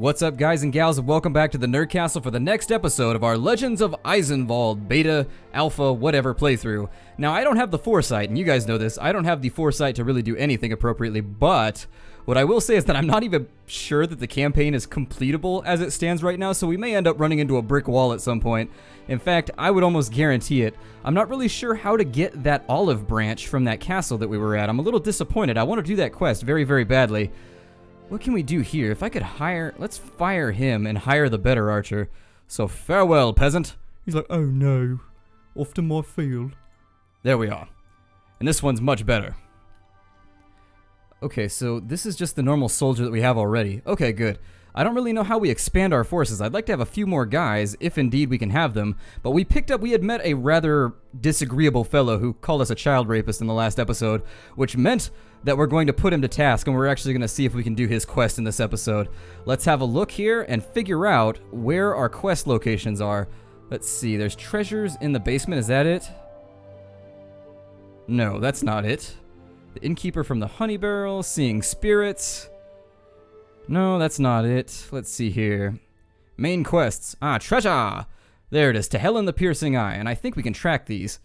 What's up, guys and gals, and welcome back to the Nerd Castle for the next episode of our Legends of Eisenwald beta, alpha, whatever playthrough. Now, I don't have the foresight, and you guys know this, I don't have the foresight to really do anything appropriately, but what I will say is that I'm not even sure that the campaign is completable as it stands right now, so we may end up running into a brick wall at some point. In fact, I would almost guarantee it. I'm not really sure how to get that olive branch from that castle that we were at. I'm a little disappointed. I want to do that quest very, very badly. What can we do here? If I could hire... Let's fire him and hire the better archer. So farewell, peasant. He's like, oh no. Off to my field. There we are. And this one's much better. Okay, so this is just the normal soldier that we have already. Okay, good. I don't really know how we expand our forces. I'd like to have a few more guys, if indeed we can have them. But we had met a rather disagreeable fellow who called us a child rapist in the last episode, which meant that we're going to put him to task, and we're actually going to see if we can do his quest in this episode. Let's have a look here and figure out where our quest locations are. Let's see, there's treasures in the basement, is that it? No, that's not it. The innkeeper from the honey barrel, seeing spirits. No, that's not it. Let's see here. Main quests. Ah, treasure! There it is, to hell in the piercing eye, and I think we can track these.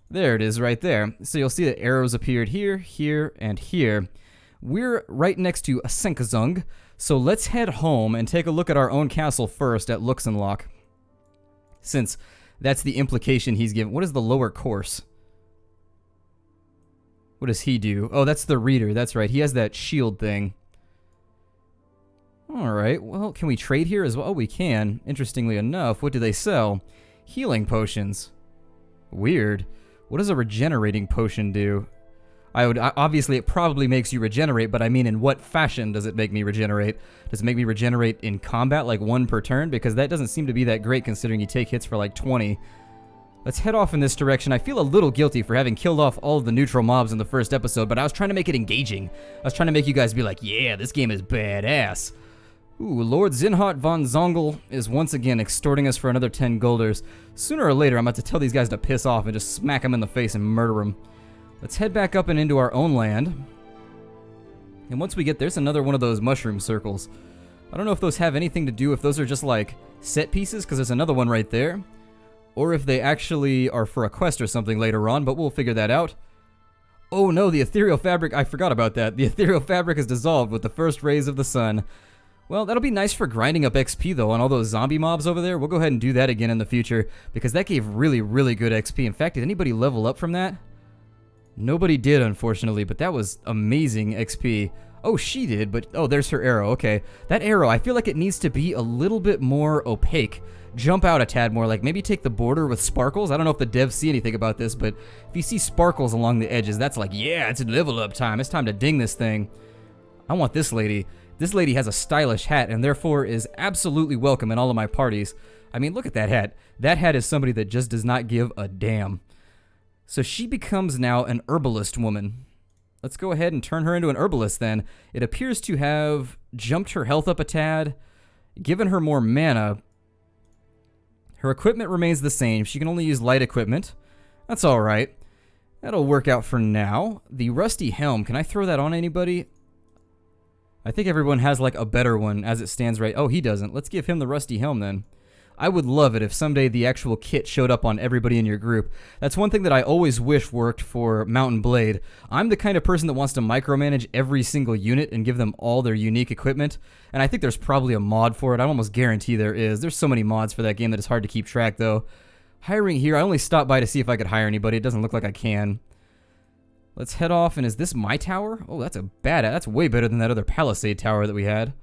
There it is right there. So you'll see that arrows appeared here, here, and here. We're right next to Senkazung, so let's head home and take a look at our own castle first at Luxenlock. Since that's the implication he's given. What is the lower course? What does he do? Oh, that's the reader, that's right. He has that shield thing. Alright, well, can we trade here as well? Oh, we can. Interestingly enough, what do they sell? Healing potions. Weird. What does a regenerating potion do? Obviously, it probably makes you regenerate, but I mean, in what fashion does it make me regenerate? Does it make me regenerate in combat, like 1 per turn? Because that doesn't seem to be that great considering you take hits for like 20. Let's head off in this direction. I feel a little guilty for having killed off all of the neutral mobs in the first episode, but I was trying to make it engaging. I was trying to make you guys be like, yeah, this game is badass. Ooh, Lord Zinhart von Zongel is once again extorting us for another 10 golders. Sooner or later, I'm about to tell these guys to piss off and just smack them in the face and murder them. Let's head back up and into our own land. And once we get there's another one of those mushroom circles. I don't know if those have anything to do, if those are just like set pieces, because there's another one right there. Or if they actually are for a quest or something later on, but we'll figure that out. Oh no, the ethereal fabric, I forgot about that. The ethereal fabric is dissolved with the first rays of the sun. Well, that'll be nice for grinding up XP, though, on all those zombie mobs over there. We'll go ahead and do that again in the future, because that gave really, really good XP. In fact, did anybody level up from that? Nobody did, unfortunately, but that was amazing XP. Oh, she did, but... Oh, there's her arrow. Okay. That arrow, I feel like it needs to be a little bit more opaque. Jump out a tad more, like maybe take the border with sparkles. I don't know if the devs see anything about this, but if you see sparkles along the edges, that's like, yeah, it's level up time. It's time to ding this thing. I want this lady. This lady has a stylish hat and therefore is absolutely welcome in all of my parties. I mean, look at that hat. That hat is somebody that just does not give a damn. So she becomes now an herbalist woman. Let's go ahead and turn her into an herbalist then. It appears to have jumped her health up a tad, given her more mana. Her equipment remains the same. She can only use light equipment. That's alright. That'll work out for now. The rusty helm, can I throw that on anybody? I think everyone has like a better one as it stands right. Oh, he doesn't. Let's give him the rusty helm then. I would love it if someday the actual kit showed up on everybody in your group. That's one thing that I always wish worked for Mountain Blade. I'm the kind of person that wants to micromanage every single unit and give them all their unique equipment. And I think there's probably a mod for it. I almost guarantee there is. There's so many mods for that game that it's hard to keep track though. Hiring here, I only stopped by to see if I could hire anybody. It doesn't look like I can. Let's head off, and is this my tower? Oh, that's that's way better than that other palisade tower that we had.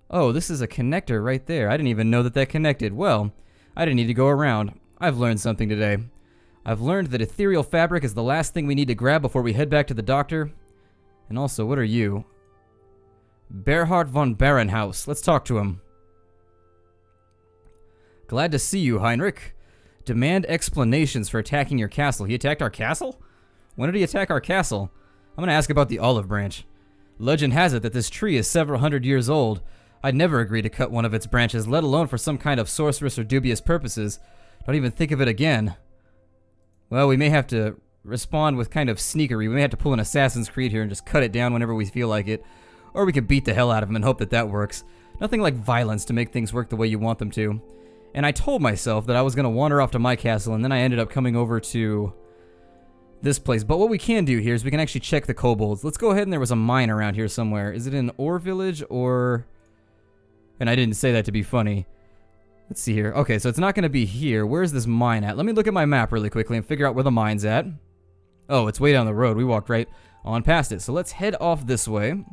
Oh, this is a connector right there. I didn't even know that that connected. Well, I didn't need to go around. I've learned something today. I've learned that ethereal fabric is the last thing we need to grab before we head back to the doctor. And also, what are you? Berhard von Barenhaus. Let's talk to him. Glad to see you, Heinrich. Demand explanations for attacking your castle. He attacked our castle? When did he attack our castle? I'm going to ask about the olive branch. Legend has it that this tree is several hundred years old. I'd never agree to cut one of its branches, let alone for some kind of sorcerous or dubious purposes. Don't even think of it again. Well, we may have to respond with kind of sneakery. We may have to pull an Assassin's Creed here and just cut it down whenever we feel like it. Or we could beat the hell out of him and hope that that works. Nothing like violence to make things work the way you want them to. And I told myself that I was going to wander off to my castle, and then I ended up coming over to this place. But what we can do here is we can actually check the kobolds. Let's go ahead, and there was a mine around here somewhere. Is it in Ore Village or... And I didn't say that to be funny. Let's see here. Okay, so it's not going to be here. Where's this mine at? Let me look at my map really quickly and figure out where the mine's at. Oh, it's way down the road. We walked right on past it. So let's head off this way.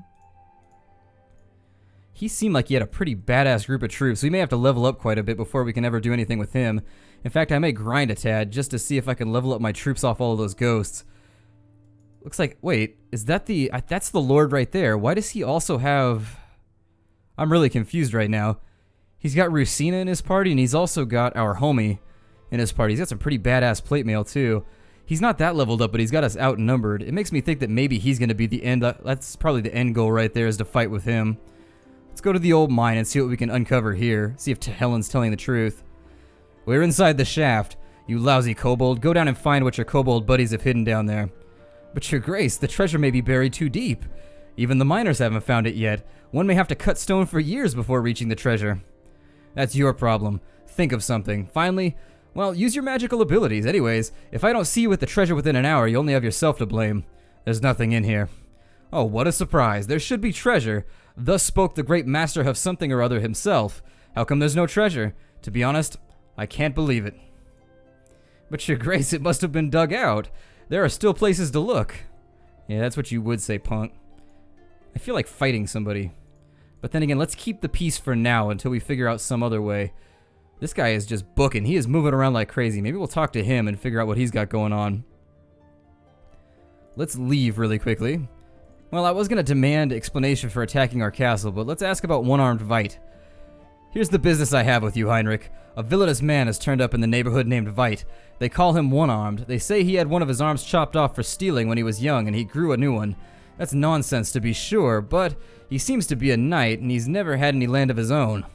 He seemed like he had a pretty badass group of troops. We may have to level up quite a bit before we can ever do anything with him. In fact, I may grind a tad just to see if I can level up my troops off all of those ghosts. Looks like... Wait, is that the... that's the Lord right there. Why does he also have... I'm really confused right now. He's got Rusina in his party, and he's also got our homie in his party. He's got some pretty badass plate mail, too. He's not that leveled up, but he's got us outnumbered. It makes me think that maybe he's going to be the end... That's probably the end goal right there, is to fight with him. Let's go to the old mine and see what we can uncover here. See if Helen's telling the truth. We're inside the shaft. You lousy kobold. Go down and find what your kobold buddies have hidden down there. But your grace, the treasure may be buried too deep. Even the miners haven't found it yet. One may have to cut stone for years before reaching the treasure. That's your problem. Think of something. Finally, well, use your magical abilities. Anyways, if I don't see you with the treasure within an hour, you only have yourself to blame. There's nothing in here. Oh, what a surprise. There should be treasure. Thus spoke the great master of something or other himself. How come there's no treasure? To be honest, I can't believe it. But your grace, it must have been dug out. There are still places to look. Yeah, that's what you would say, punk. I feel like fighting somebody. But then again, let's keep the peace for now until we figure out some other way. This guy is just booking. He is moving around like crazy. Maybe we'll talk to him and figure out what he's got going on. Let's leave really quickly. Well, I was going to demand explanation for attacking our castle, but let's ask about one-armed Veit. Here's the business I have with you, Heinrich. A villainous man has turned up in the neighborhood named Veit. They call him one-armed. They say he had one of his arms chopped off for stealing when he was young, and he grew a new one. That's nonsense to be sure, but he seems to be a knight, and he's never had any land of his own.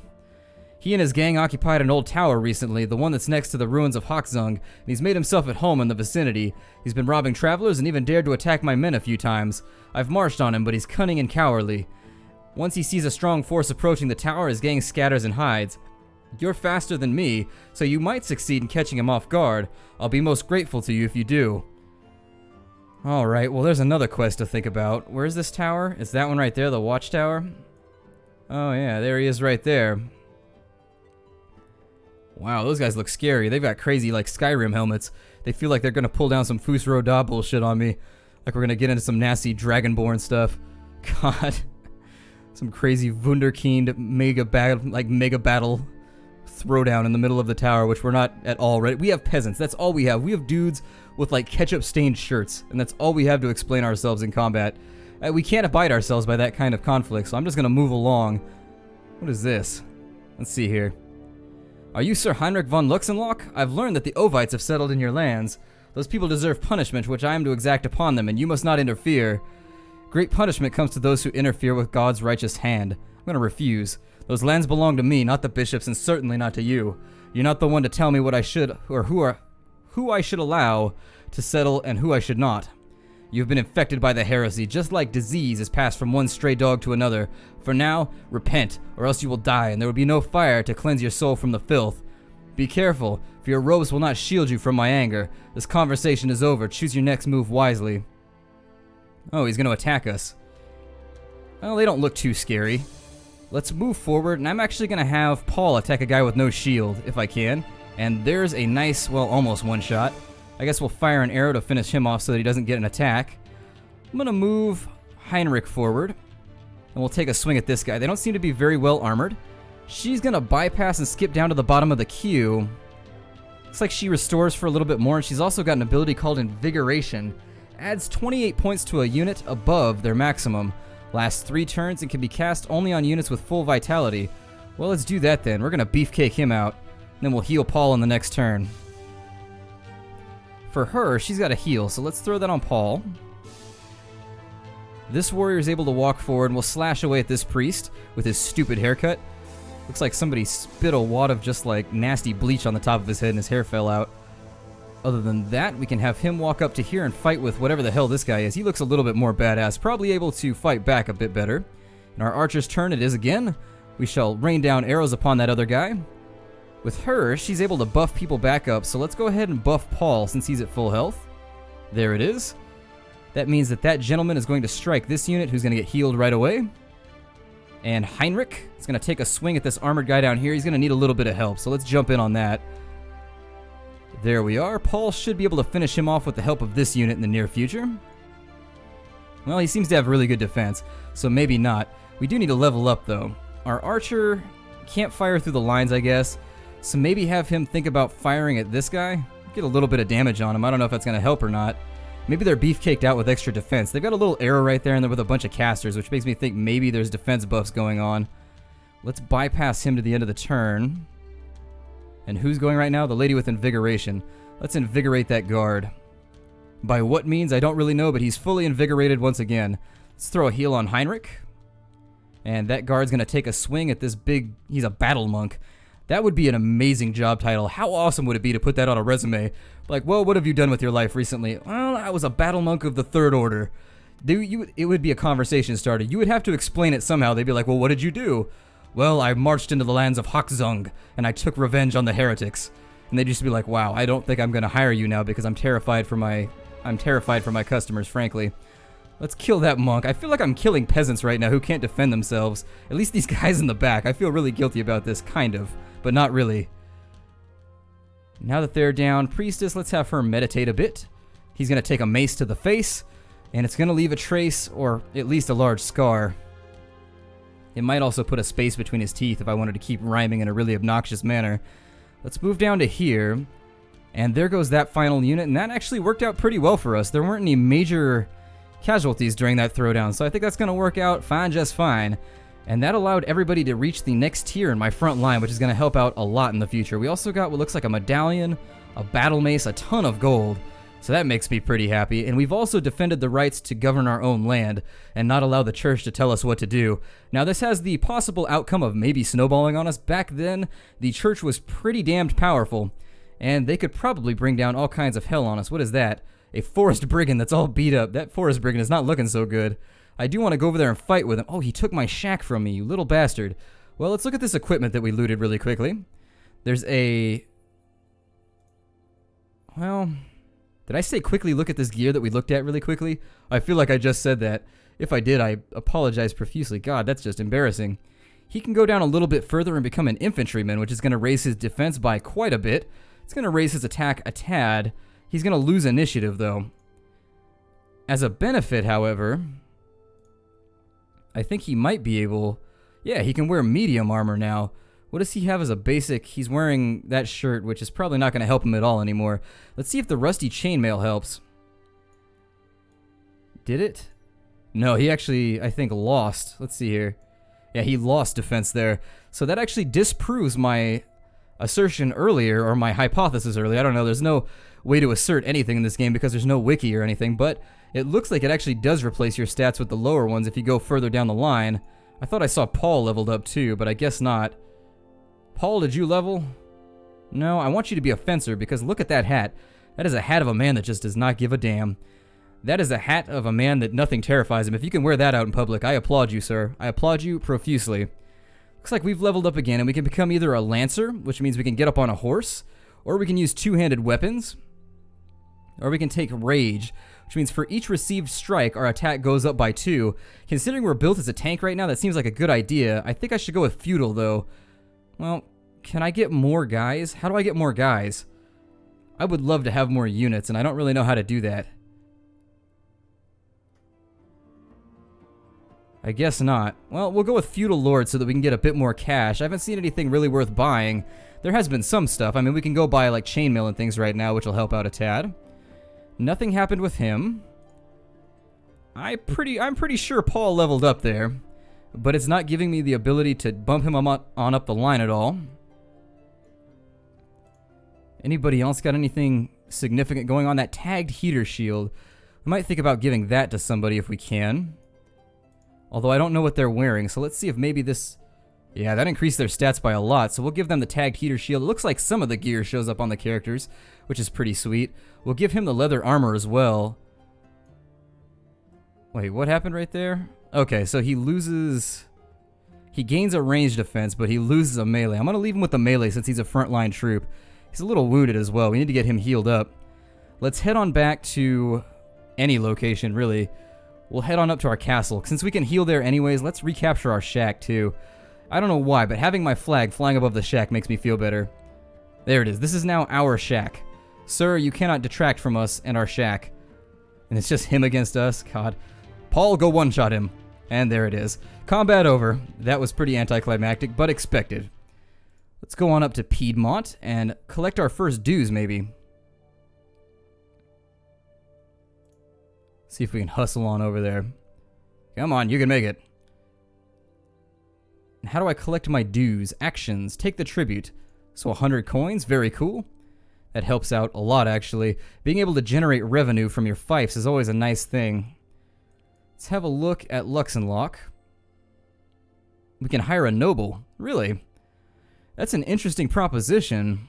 He and his gang occupied an old tower recently, the one that's next to the ruins of Hoxzung, and he's made himself at home in the vicinity. He's been robbing travelers and even dared to attack my men a few times. I've marched on him, but he's cunning and cowardly. Once he sees a strong force approaching the tower, his gang scatters and hides. You're faster than me, so you might succeed in catching him off guard. I'll be most grateful to you if you do. Alright, well there's another quest to think about. Where's this tower? Is that one right there, the watchtower? Oh yeah, there he is right there. Wow, those guys look scary. They've got crazy, like, Skyrim helmets. They feel like they're gonna pull down some Fus Ro Da bullshit on me. Like we're gonna get into some nasty Dragonborn stuff. God. Some crazy Wunderkind mega battle throwdown in the middle of the tower, which we're not at all ready. We have peasants. That's all we have. We have dudes with, like, ketchup-stained shirts, and that's all we have to explain ourselves in combat. We can't abide ourselves by that kind of conflict, so I'm just gonna move along. What is this? Let's see here. Are you Sir Heinrich von Luxenloch? I've learned that the Ovites have settled in your lands. Those people deserve punishment, which I am to exact upon them, and you must not interfere. Great punishment comes to those who interfere with God's righteous hand. I'm gonna refuse. Those lands belong to me, not the bishops, and certainly not to you. You're not the one to tell me what I should, or who I should allow to settle and who I should not. You've been infected by the heresy, just like disease is passed from one stray dog to another. For now, repent, or else you will die, and there will be no fire to cleanse your soul from the filth. Be careful, for your robes will not shield you from my anger. This conversation is over. Choose your next move wisely. Oh, he's going to attack us. Well, they don't look too scary. Let's move forward, and I'm actually going to have Paul attack a guy with no shield, if I can. And there's a nice, well, almost one shot. I guess we'll fire an arrow to finish him off so that he doesn't get an attack. I'm going to move Heinrich forward, and we'll take a swing at this guy. They don't seem to be very well armored. She's going to bypass and skip down to the bottom of the queue. Looks like she restores for a little bit more, and she's also got an ability called Invigoration. Adds 28 points to a unit above their maximum. Lasts 3 turns and can be cast only on units with full vitality. Well, let's do that then. We're going to beefcake him out, and then we'll heal Paul in the next turn. For her, she's got a heal, so let's throw that on Paul. This warrior is able to walk forward, and we'll slash away at this priest with his stupid haircut. Looks like somebody spit a wad of just, like, nasty bleach on the top of his head and his hair fell out. Other than that, we can have him walk up to here and fight with whatever the hell this guy is. He looks a little bit more badass, probably able to fight back a bit better. In our archer's turn, it is again. We shall rain down arrows upon that other guy. With her, she's able to buff people back up, so let's go ahead and buff Paul since he's at full health. There it is. That means that that gentleman is going to strike this unit who's going to get healed right away. And Heinrich is going to take a swing at this armored guy down here. He's going to need a little bit of help, so let's jump in on that. There we are. Paul should be able to finish him off with the help of this unit in the near future. Well, he seems to have really good defense, so maybe not. We do need to level up, though. Our archer can't fire through the lines, I guess. So maybe have him think about firing at this guy. Get a little bit of damage on him. I don't know if that's going to help or not. Maybe they're beefcaked out with extra defense. They've got a little arrow right there and they're with a bunch of casters, which makes me think maybe there's defense buffs going on. Let's bypass him to the end of the turn. And who's going right now? The lady with invigoration. Let's invigorate that guard. By what means, I don't really know, but he's fully invigorated once again. Let's throw a heal on Heinrich. And that guard's going to take a swing at this big... He's a battle monk. That would be an amazing job title. How awesome would it be to put that on a resume? Like, well, what have you done with your life recently? Well, I was a battle monk of the Third Order. It would be a conversation starter. You would have to explain it somehow. They'd be like, well, what did you do? Well, I marched into the lands of Hakzung, and I took revenge on the heretics. And they'd just be like, wow, I don't think I'm going to hire you now because I'm terrified for my customers, frankly. Let's kill that monk. I feel like I'm killing peasants right now who can't defend themselves. At least these guys in the back. I feel really guilty about this, kind of. But not really. Now that they're down, Priestess, let's have her meditate a bit. He's going to take a mace to the face, and it's going to leave a trace, or at least a large scar. It might also put a space between his teeth if I wanted to keep rhyming in a really obnoxious manner. Let's move down to here, and there goes that final unit, and that actually worked out pretty well for us. There weren't any major casualties during that throwdown, so I think that's going to work out fine, just fine. And that allowed everybody to reach the next tier in my front line, which is going to help out a lot in the future. We also got what looks like a medallion, a battle mace, a ton of gold. So that makes me pretty happy. And we've also defended the rights to govern our own land and not allow the church to tell us what to do. Now this has the possible outcome of maybe snowballing on us. Back then, the church was pretty damned powerful, and they could probably bring down all kinds of hell on us. What is that? A forest brigand that's all beat up. That forest brigand is not looking so good. I do want to go over there and fight with him. Oh, he took my shack from me, you little bastard. Well, let's look at this equipment that we looted really quickly. There's a... Well, did I say quickly look at this gear that we looked at really quickly? I feel like I just said that. If I did, I apologize profusely. God, that's just embarrassing. He can go down a little bit further and become an infantryman, which is going to raise his defense by quite a bit. It's going to raise his attack a tad. He's going to lose initiative, though. As a benefit, however... I think he might be able... Yeah, he can wear medium armor now. What does he have as a basic? He's wearing that shirt, which is probably not going to help him at all anymore. Let's see if the rusty chainmail helps. Did it? No, he actually, I think, lost. Let's see here. Yeah, he lost defense there. So that actually disproves my assertion earlier, or my hypothesis earlier. I don't know. There's no way to assert anything in this game because there's no wiki or anything, but... It looks like it actually does replace your stats with the lower ones if you go further down the line. I thought I saw Paul leveled up too, but I guess not. Paul, did you level? No, I want you to be a fencer because look at that hat. That is a hat of a man that just does not give a damn. That is a hat of a man that nothing terrifies him. If you can wear that out in public, I applaud you, sir. I applaud you profusely. Looks like we've leveled up again and we can become either a lancer, which means we can get up on a horse, or we can use two-handed weapons, or we can take rage, which means for each received strike, our attack goes up by 2. Considering we're built as a tank right now, that seems like a good idea. I think I should go with feudal, though. Well, can I get more guys? How do I get more guys? I would love to have more units, and I don't really know how to do that. I guess not. Well, we'll go with feudal lord so that we can get a bit more cash. I haven't seen anything really worth buying. There has been some stuff. I mean, we can go buy, like, chainmail and things right now, which will help out a tad. Nothing happened with him. I'm pretty sure Paul leveled up there, but it's not giving me the ability to bump him on up the line at all. Anybody else got anything significant going on? That tagged heater shield. We might think about giving that to somebody if we can. Although I don't know what they're wearing, so let's see if maybe this... Yeah, that increased their stats by a lot, so we'll give them the tagged heater shield. It looks like some of the gear shows up on the characters, which is pretty sweet. We'll give him the leather armor as well. Wait, what happened right there? Okay, so he loses... He gains a ranged defense, but he loses a melee. I'm going to leave him with the melee since he's a frontline troop. He's a little wounded as well. We need to get him healed up. Let's head on back to any location, really. We'll head on up to our castle. Since we can heal there anyways, let's recapture our shack, too. I don't know why, but having my flag flying above the shack makes me feel better. There it is. This is now our shack. Sir, you cannot detract from us and our shack. And it's just him against us. God. Paul, go one-shot him. And there it is. Combat over. That was pretty anticlimactic, but expected. Let's go on up to Piedmont and collect our first dues, maybe. See if we can hustle on over there. Come on, you can make it. How do I collect my dues? Actions. Take the tribute. So 100 coins. Very cool. That helps out a lot, actually. Being able to generate revenue from your fiefs is always a nice thing. Let's have a look at Luxenlock. We can hire a noble. Really? That's an interesting proposition.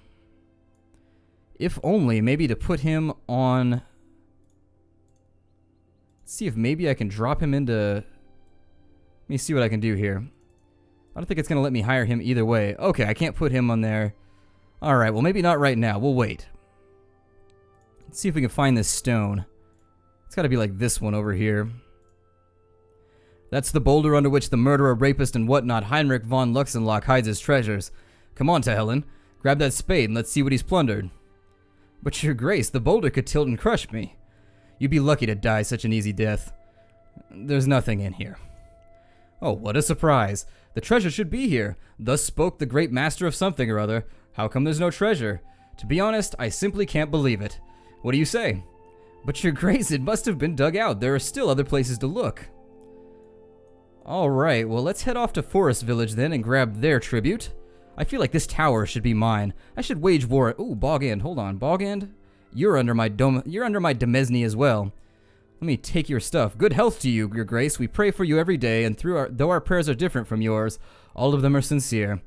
If only, maybe to put him on... Let's see if maybe I can drop him into... Let me see what I can do here. I don't think it's going to let me hire him either way. Okay, I can't put him on there. Alright, well maybe not right now. We'll wait. Let's see if we can find this stone. It's got to be like this one over here. That's the boulder under which the murderer, rapist, and whatnot Heinrich von Luxenlock hides his treasures. Come on, Tehelen. Grab that spade and let's see what he's plundered. But your grace, the boulder could tilt and crush me. You'd be lucky to die such an easy death. There's nothing in here. Oh, what a surprise. The treasure should be here. Thus spoke the great master of something or other. How come there's no treasure? To be honest, I simply can't believe it. What do you say? But your grace, it must have been dug out. There are still other places to look. Alright, well let's head off to Forest Village then and grab their tribute. I feel like this tower should be mine. I should wage war. Ooh, Bog End. Hold on. Bog End? You're under my Demesne as well. Let me take your stuff. Good health to you, your grace. We pray for you every day, and though our prayers are different from yours, all of them are sincere.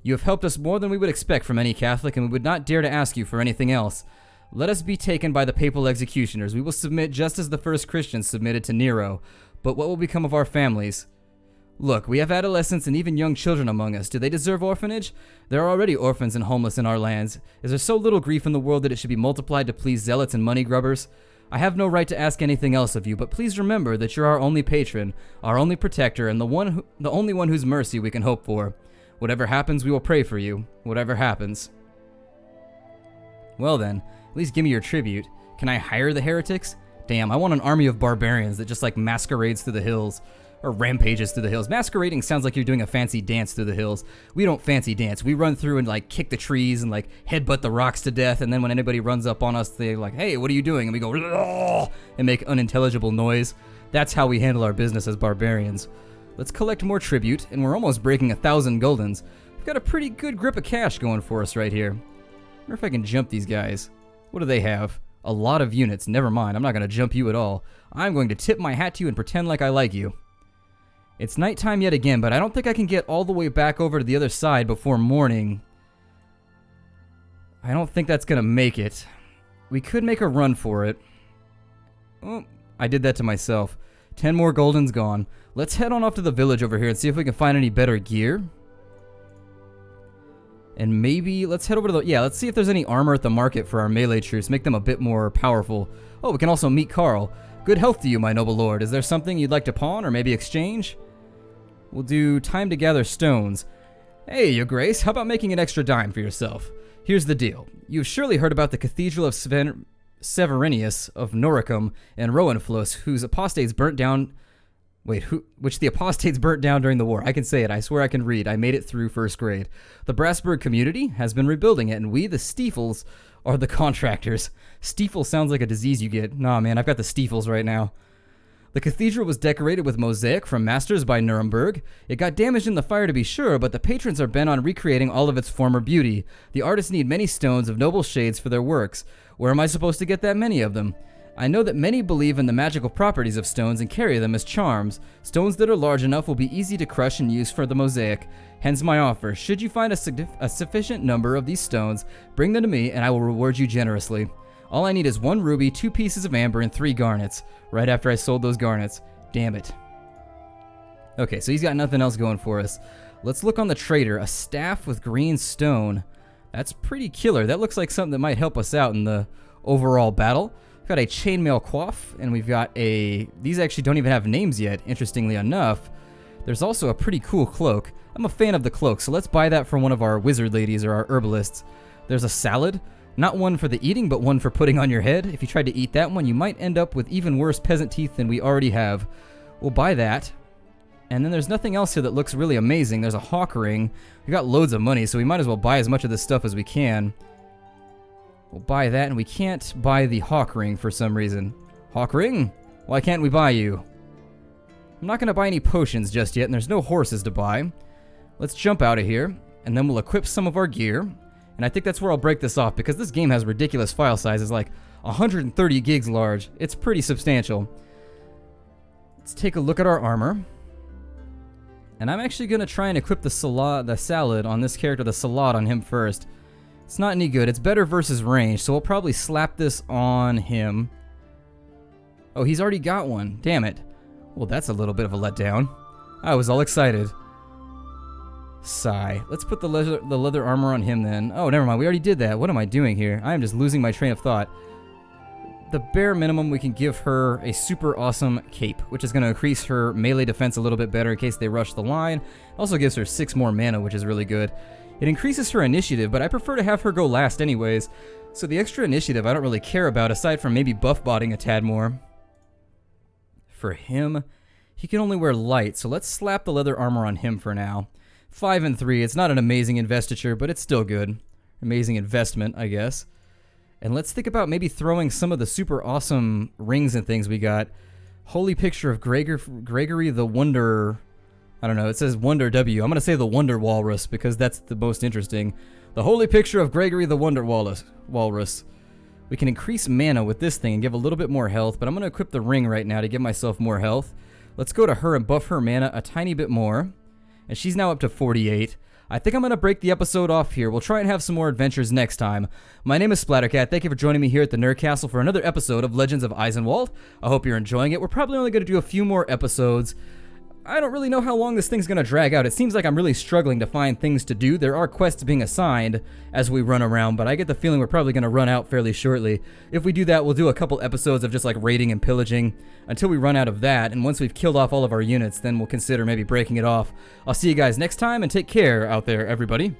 You have helped us more than we would expect from any Catholic, and we would not dare to ask you for anything else. Let us be taken by the papal executioners. We will submit just as the first Christians submitted to Nero. But what will become of our families? Look, we have adolescents and even young children among us. Do they deserve orphanage? There are already orphans and homeless in our lands. Is there so little grief in the world that it should be multiplied to please zealots and money grubbers? I have no right to ask anything else of you, but please remember that you're our only patron, our only protector, and the only one whose mercy we can hope for. Whatever happens, we will pray for you. Whatever happens. Well then, at least give me your tribute. Can I hire the heretics? Damn, I want an army of barbarians that just like masquerades through the hills. Or rampages through the hills. Masquerading sounds like you're doing a fancy dance through the hills. We don't fancy dance. We run through and like kick the trees and like headbutt the rocks to death, and then when anybody runs up on us, they're like, hey, what are you doing? And we go, "Ugh," and make unintelligible noise. That's how we handle our business as barbarians. Let's collect more tribute, and we're almost breaking 1,000 guldens. We've got a pretty good grip of cash going for us right here. I wonder if I can jump these guys. What do they have? A lot of units. Never mind. I'm not going to jump you at all. I'm going to tip my hat to you and pretend like I like you. It's nighttime yet again, but I don't think I can get all the way back over to the other side before morning. I don't think that's going to make it. We could make a run for it. Oh, I did that to myself. 10 more goldens gone. Let's head on off to the village over here and see if we can find any better gear. And maybe, let's head over to the, let's see if there's any armor at the market for our melee troops. Make them a bit more powerful. Oh, we can also meet Carl. Good health to you, my noble lord. Is there something you'd like to pawn or maybe exchange? We'll do time to gather stones. Hey, your grace, how about making an extra dime for yourself? Here's the deal. You've surely heard about the Cathedral of Severinius of Noricum and Roenflos, whose apostates burnt down... which the apostates burnt down during the war. I can say it. I swear I can read. I made it through first grade. The Brassburg community has been rebuilding it, and we, the Stiefels, are the contractors. Stiefel sounds like a disease you get. Nah, man, I've got the Stiefels right now. The cathedral was decorated with mosaic from masters by Nuremberg. It got damaged in the fire to be sure, but the patrons are bent on recreating all of its former beauty. The artists need many stones of noble shades for their works. Where am I supposed to get that many of them? I know that many believe in the magical properties of stones and carry them as charms. Stones that are large enough will be easy to crush and use for the mosaic. Hence my offer. Should you find a sufficient number of these stones, bring them to me and I will reward you generously. All I need is 1 ruby, 2 pieces of amber, and 3 garnets. Right after I sold those garnets. Damn it. Okay, so he's got nothing else going for us. Let's look on the trader. A staff with green stone. That's pretty killer. That looks like something that might help us out in the overall battle. We've got a chainmail coif, and we've got a... These actually don't even have names yet, interestingly enough. There's also a pretty cool cloak. I'm a fan of the cloak, so let's buy that from one of our wizard ladies or our herbalists. There's a salad. Not one for the eating, but one for putting on your head. If you tried to eat that one, you might end up with even worse peasant teeth than we already have. We'll buy that. And then there's nothing else here that looks really amazing. There's a hawk ring. We got loads of money, so we might as well buy as much of this stuff as we can. We'll buy that, and we can't buy the hawk ring for some reason. Hawk ring? Why can't we buy you? I'm not going to buy any potions just yet, and there's no horses to buy. Let's jump out of here, and then we'll equip some of our gear. And I think that's where I'll break this off, because this game has ridiculous file sizes, like 130 gigs large. It's pretty substantial. Let's take a look at our armor. And I'm actually going to try and equip the salad on this character, the salad on him first. It's not any good. It's better versus range, so we'll probably slap this on him. Oh, he's already got one. Damn it. Well, that's a little bit of a letdown. I was all excited. Sigh. Let's put the leather armor on him then. Oh, never mind. We already did that. What am I doing here? I am just losing my train of thought. The bare minimum, we can give her a super awesome cape, which is going to increase her melee defense a little bit better in case they rush the line. Also gives her 6 more mana, which is really good. It increases her initiative, but I prefer to have her go last anyways. So the extra initiative I don't really care about, aside from maybe buff-botting a tad more. For him, he can only wear light, so let's slap the leather armor on him for now. 5 and 3, it's not an amazing investiture, but it's still good. Amazing investment, I guess. And let's think about maybe throwing some of the super awesome rings and things we got. Holy picture of Gregory the Wonder... I don't know, it says Wonder W. I'm going to say the Wonder Walrus because that's the most interesting. The Holy Picture of Gregory the Wonder Walrus. We can increase mana with this thing and give a little bit more health, but I'm going to equip the ring right now to give myself more health. Let's go to her and buff her mana a tiny bit more. And she's now up to 48. I think I'm going to break the episode off here. We'll try and have some more adventures next time. My name is Splattercat. Thank you for joining me here at the Nerd Castle for another episode of Legends of Eisenwald. I hope you're enjoying it. We're probably only going to do a few more episodes. I don't really know how long this thing's going to drag out. It seems like I'm really struggling to find things to do. There are quests being assigned as we run around, but I get the feeling we're probably going to run out fairly shortly. If we do that, we'll do a couple episodes of just like raiding and pillaging until we run out of that, and once we've killed off all of our units, then we'll consider maybe breaking it off. I'll see you guys next time, and take care out there, everybody.